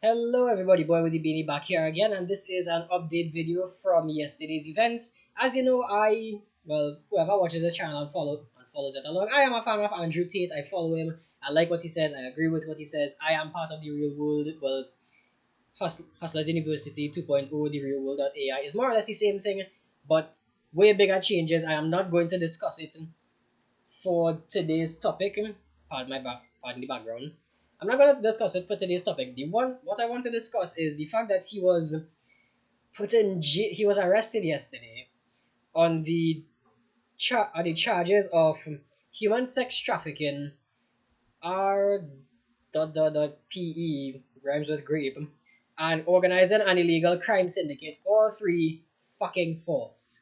Hello everybody, Boy with the Beanie back here again, and this is an update video from yesterday's events. As you know, whoever watches this channel and follows it along, I am a fan of Andrew Tate. I follow him, I like what he says, I agree with what he says. I am part of the real world, Hustlers University 2.0, the real world.ai is more or less the same thing, but way bigger changes. I am not going to discuss it for today's topic. Pardon the background. I'm not going to discuss it for today's topic. What I want to discuss is the fact that he was arrested yesterday on the charges of human sex trafficking, R PE rhymes with grape, and organizing an illegal crime syndicate. All three fucking false.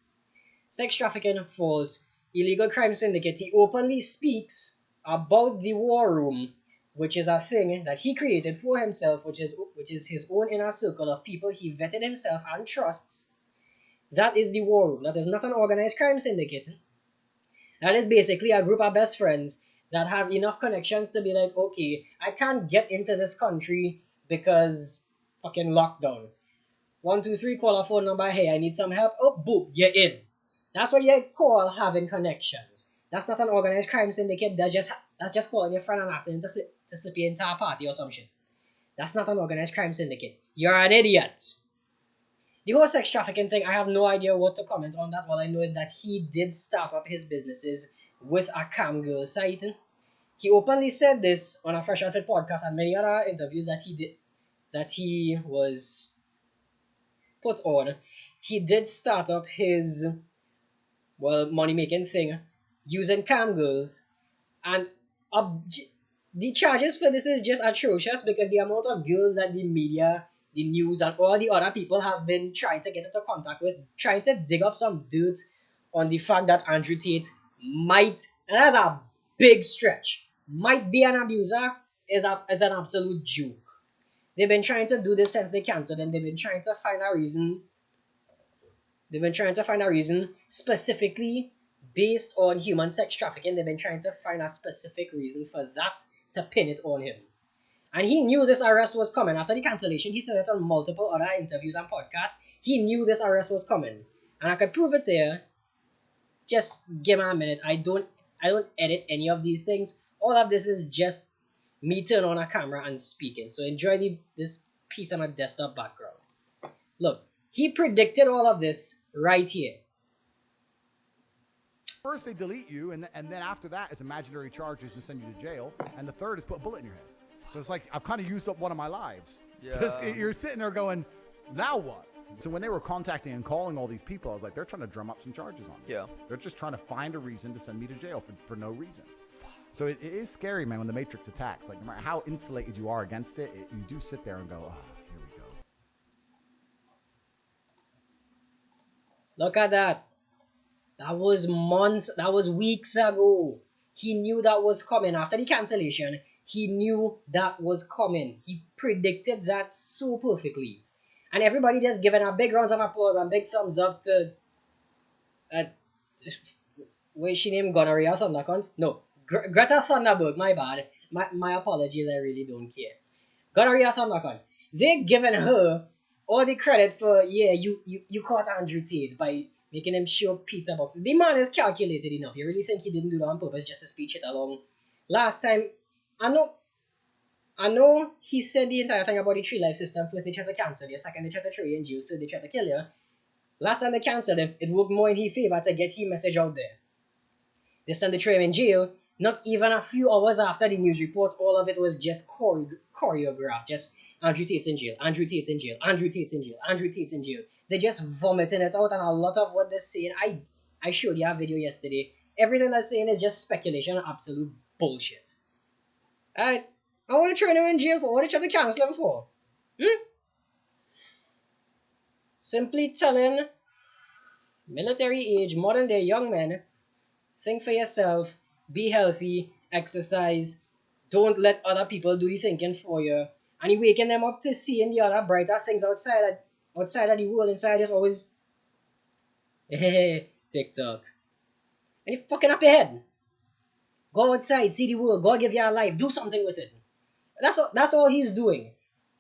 Sex trafficking false. Illegal crime syndicate. He openly speaks about the war room, which is a thing that he created for himself, which is his own inner circle of people he vetted himself and trusts. That is the war room. That is not an organized crime syndicate. That is basically a group of best friends that have enough connections to be like, okay, I can't get into this country because fucking lockdown. 123, call a phone number. Hey, I need some help. Oh, boom, you're in. That's what you call having connections. That's not an organized crime syndicate. That's just calling your friend and asking him to slip you into a party or some shit. That's not an organized crime syndicate. You're an idiot. The whole sex trafficking thing, I have no idea what to comment on that. All I know is that he did start up his businesses with a cam girl site. He openly said this on a Fresh Outfit podcast and many other interviews that he was put on. He did start up his money making thing using cam girls, and the charges for this is just atrocious because the amount of girls that the media, the news, and all the other people have been trying to get into contact with, trying to dig up some dirt on the fact that Andrew Tate might, and that's a big stretch, might be an abuser is an absolute joke. They've been trying to do this since they canceled him. They've been trying to find a reason. They've been trying to find a reason specifically based on human sex trafficking. They've been trying to find a specific reason for that to pin it on him. And he knew this arrest was coming. After the cancellation, he said it on multiple other interviews and podcasts. He knew this arrest was coming. And I could prove it to you. Just give me a minute. I don't edit any of these things. All of this is just me turning on a camera and speaking. So enjoy this piece on my desktop background. Look, he predicted all of this right here. First they delete you, and then after that is imaginary charges and send you to jail, and the third is put a bullet in your head. So it's like I've kind of used up one of my lives. Yeah. So you're sitting there going, now what? So when they were contacting and calling all these people, I was like, they're trying to drum up some charges on me. Yeah. They're just trying to find a reason to send me to jail for no reason. So it is scary, man, when the Matrix attacks. Like, no matter how insulated you are against it, you do sit there and go, oh, here we go. Look at that. That was months, that was weeks ago. He knew that was coming. After the cancellation, he knew that was coming. He predicted that so perfectly. And everybody just giving a big rounds of applause and big thumbs up to what is she named? Gonorrhea Thundercunt? No, Greta Thunberg, my bad. My apologies, I really don't care. Gonorrhea Thundercunt. They're giving her all the credit for, yeah, you caught Andrew Tate by making him show pizza boxes. The man is calculated enough. You really think he didn't do that on purpose just to speech it along? Last time, I know he said the entire thing about the tree life system. First they tried to cancel you, second they tried to throw you in jail, third they tried to kill you. Last time they cancelled him, it worked more in his favor to get his message out there. This time they threw him in jail. Not even a few hours after the news reports, all of it was just choreographed. Just Andrew Tate's in jail, Andrew Tate's in jail, Andrew Tate's in jail, Andrew Tate's in jail. They're just vomiting it out, and a lot of what they're saying, I showed you a video yesterday. Everything they're saying is just speculation and absolute bullshit. I want to throw him in jail for what they try to cancel him for. Simply telling military age, modern day young men, think for yourself, be healthy, exercise, don't let other people do the thinking for you. And you waking them up to seeing the other brighter things outside of the world, inside just always TikTok. And you fucking up your head. Go outside, see the world, God give you a life, do something with it. That's all he's doing.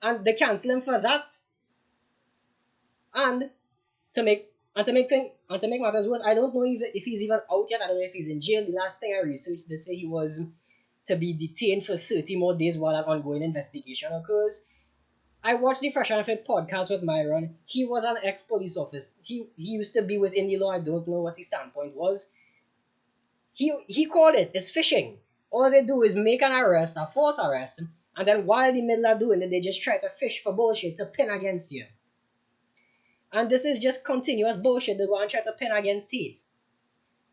And they cancel him for that. And to make matters worse, I don't know if he's even out yet. I don't know if he's in jail. The last thing I researched, they say he was to be detained for 30 more days while an ongoing investigation occurs. I watched the Fresh and Fit podcast with Myron. He was an ex-police officer. He used to be within the law. I don't know what his standpoint was. He called it. It's fishing. All they do is make an arrest, a false arrest, and then while the middle are doing it, they just try to fish for bullshit to pin against you. And this is just continuous bullshit they go and try to pin against Tate'S.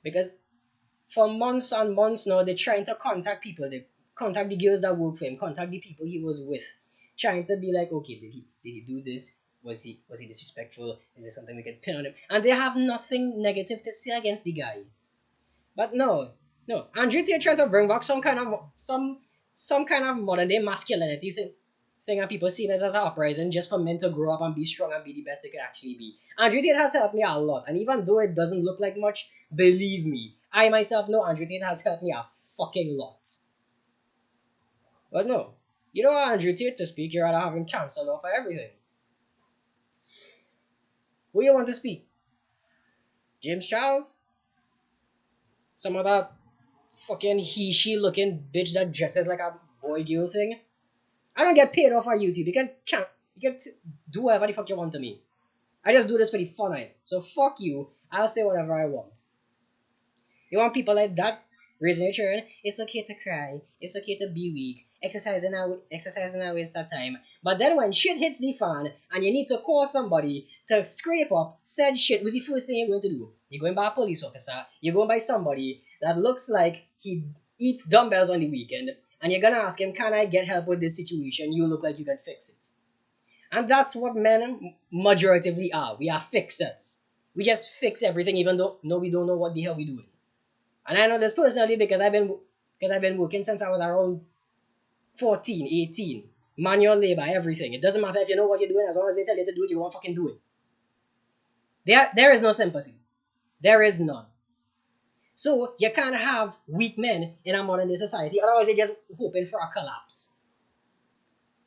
Because for months and months now, they're trying to contact people. They contact the girls that work for him, contact the people he was with, trying to be like, okay, did he do this? Was he disrespectful? Is there something we can pin on him? And they have nothing negative to say against the guy. But no. Andrew Tate trying to bring back some kind of modern day masculinity thing, and people seeing it as an uprising just for men to grow up and be strong and be the best they can actually be. Andrew Tate has helped me a lot, and even though it doesn't look like much, believe me, I myself know Andrew Tate has helped me a fucking lot. But no, you don't want Andrew Tate to speak, you're rather having cancelled off for everything. Who you want to speak? James Charles? Some other fucking she looking bitch that dresses like a boy girl thing? I don't get paid off on YouTube. You can do whatever the fuck you want to me. I just do this for the fun of it. So fuck you. I'll say whatever I want. You want people like that raising your children? It's okay to cry. It's okay to be weak. Exercising a waste of time. But then when shit hits the fan and you need to call somebody to scrape up said shit, what's the first thing you're going to do? You're going by a police officer. You're going by somebody that looks like he eats dumbbells on the weekend. And you're gonna ask him, can I get help with this situation? You look like you can fix it. And that's what men majoritively are. We are fixers. We just fix everything even though we don't know what the hell we're doing. And I know this personally because I've been working since I was around 14, 18. Manual labor, everything. It doesn't matter if you know what you're doing, as long as they tell you to do it, you won't fucking do it. There is no sympathy. There is none. So you can't have weak men in a modern day society, otherwise they're just hoping for a collapse.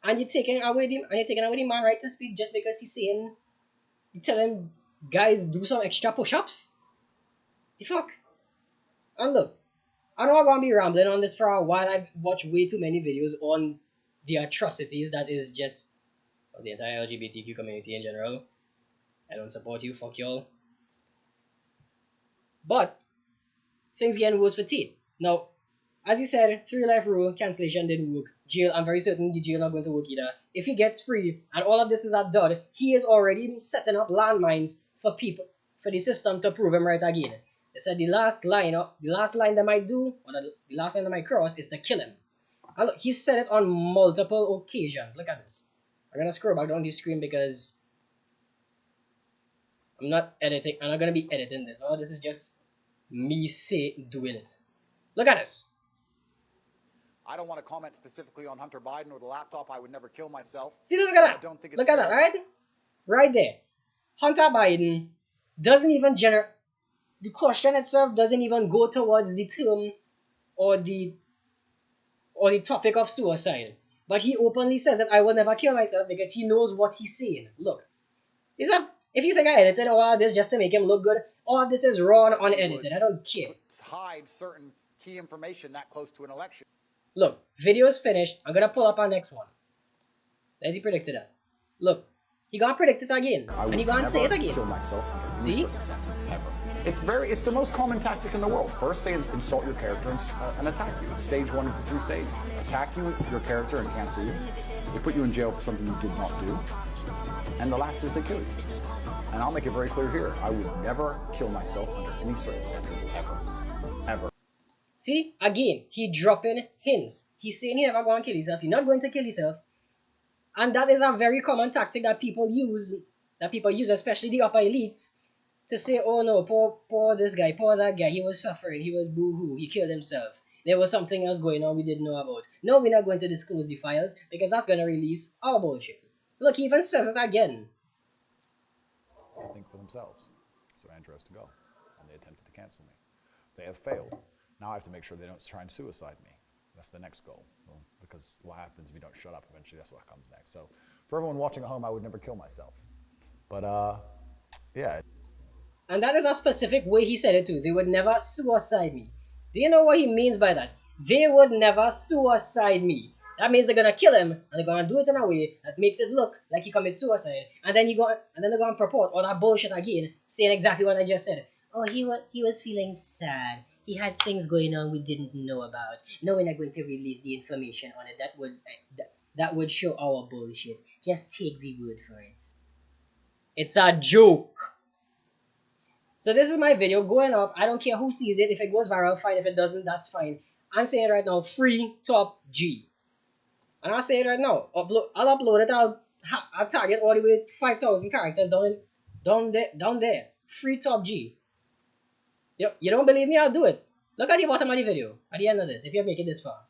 And you're taking away the man right to speak just because you're telling guys do some extra push-ups? The fuck? And look, I'm not gonna be rambling on this for a while. I've watched way too many videos on the atrocities that is just of the entire LGBTQ community in general. I don't support you, fuck y'all. But things getting worse for Tate. Now, as you said, 3 life rule, cancellation didn't work. Jail, I'm very certain the jail not going to work either. If he gets free and all of this is a dud, he is already setting up landmines for the system to prove him right again. They said the last line they might do, or the last line they might cross, is to kill him. And look, he said it on multiple occasions. Look at this. I'm gonna scroll back down the screen because I'm not gonna be editing this. Oh, this is just me doing it. Look at this. I don't want to comment specifically on Hunter Biden or the laptop. I would never kill myself. See, look at that. I don't think it's look at that, right? Right there. Hunter Biden doesn't even the question itself doesn't even go towards the term or the topic of suicide. But he openly says that I will never kill myself because he knows what he's saying. Look. If you think I edited all of this just to make him look good, all of this is raw and unedited. I don't care. Hide certain key information that close to an election. Look, video's finished. I'm gonna pull up our next one. As he predicted that. Look, he gonna predict it again, and he gonna say it again. Kill myself under See? It's the most common tactic in the world. First, they insult your character and attack you. It's stage 1 of the 3 stages. Attack you, your character, and cancel you. They put you in jail for something you did not do. And the last is they kill you. And I'll make it very clear here. I would never kill myself under any circumstances, ever. Ever. See? Again, he dropping hints. He's saying he never going to kill himself. He's not going to kill himself. And that is a very common tactic that people use, especially the upper elites, to say, oh no, poor this guy, poor that guy, he was suffering, he was boo-hoo, he killed himself. There was something else going on we didn't know about. No, we're not going to disclose the files because that's going to release our bullshit. Look, he even says it again. Think for themselves. So Andrew has to go. And they attempted to cancel me. They have failed. Now I have to make sure they don't try and suicide me. That's the next goal. Well, because what happens if you don't shut up eventually, that's what comes next. So For everyone watching at home, I would never kill myself. But yeah. And that is a specific way he said it too. They would never suicide me. Do you know what he means by that? They would never suicide me. That means they're gonna kill him, and they're gonna do it in a way that makes it look like he committed suicide. And then they're gonna purport all that bullshit again, saying exactly what I just said. Oh, he was feeling sad. He had things going on we didn't know about. No, we're not going to release the information on it. That would show our bullshit. Just take the word for it. It's a joke. So this is my video going up. I don't care who sees it. If it goes viral, fine. If it doesn't, that's fine. I'm saying right now, free top G. And I'll say it right now. I'll upload it. I'll target all the way 5,000 characters down there. Free top G. You don't believe me? I'll do it. Look at the bottom of the video. At the end of this, if you're making this far.